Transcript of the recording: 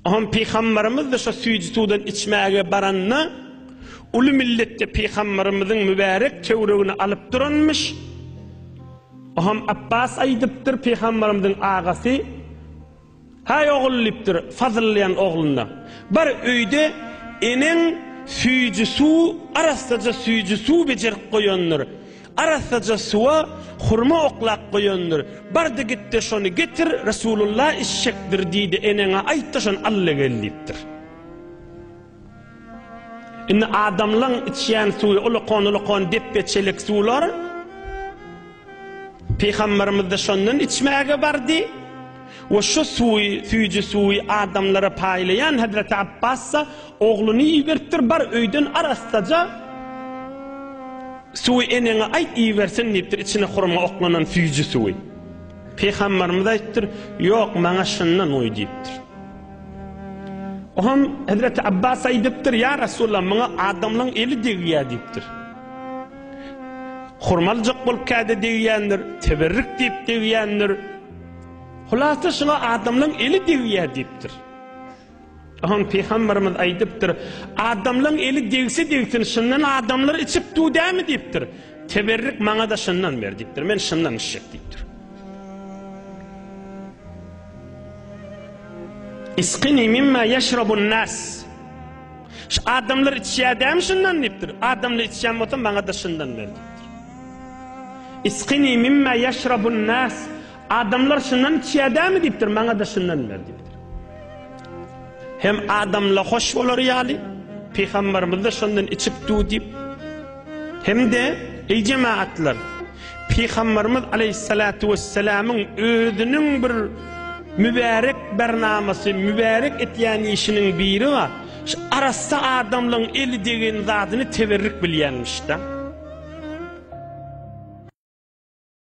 Aham Peygamberimiz de şu süýji sudan içmäge baranna ulu millette Peygamberimizin mübarek çöwregini alyp duranmış. Aham Abbas aýdypdyr Peygamberimizin agasy. Hay oğul liptir, fazlayan oğluna. Bar öýde enen süýji su, arasaca süýji su bejerip goýanlar. Arasaca suwa hurma oklak goýanlar. Bardy gitti şonu getir, Resulullah işşekdir diýdi enene aýtdy şon Alla gelipdir. Inne adamlaň içýän suwy ulaqon deppe çelik suwlar Peygamberimiz de şondan içmäge bardy. Ve şu süýji suwy adamlara paýlayan Hazreti Abbas'a oğluny iberipdir bar öýden arasaca suwy enene aýt ibersin diýipdir içine hurma oklanan süýji suwy. Peygamberimiz aýtdyr, "Ýok, maňa şundan oý" diýipdir. Oham Hazreti Abbas aýdypdyr, "Ya Rasulullah, maňa adamlaň eli degýär" diýipdir. Hurmaljak bolup käde degýändir, teberrik diýip degýändir. Hulasa şuna adamlaň eli degýär diýipdir. Aham Peygamberimiz aýdypdyr, "Adamlaň eli degse degsin, şundan adamlar içip duýdämi" diýipdir. "Teberrik maňa da şundan ber" diýipdir. "Men şundan içjek" diýipdir. "İsqini mimma yashrabun nas." Şu adamlar içýärdämi şundan diýipdir. "Adamlar içýän bolsa maňa da şundan ber" diýipdir. "İsqini mimma yashrabun nas." Adamlar şundan içýärdämi diýipdir, maňa da şundan ber diýipdir. Hem adamla hoş bolar ýaly, Peygamberimiz de şondan içip duýdyp. Hem de ey cemaatlar, Peygamberimiz aleyhissalatu vesselam'ın özünün bir mübarek bernamasy, mübarek etýän işiniň biri var. Şu arassa adamlaň eli degen zadyny teberrik bilýänmiş da.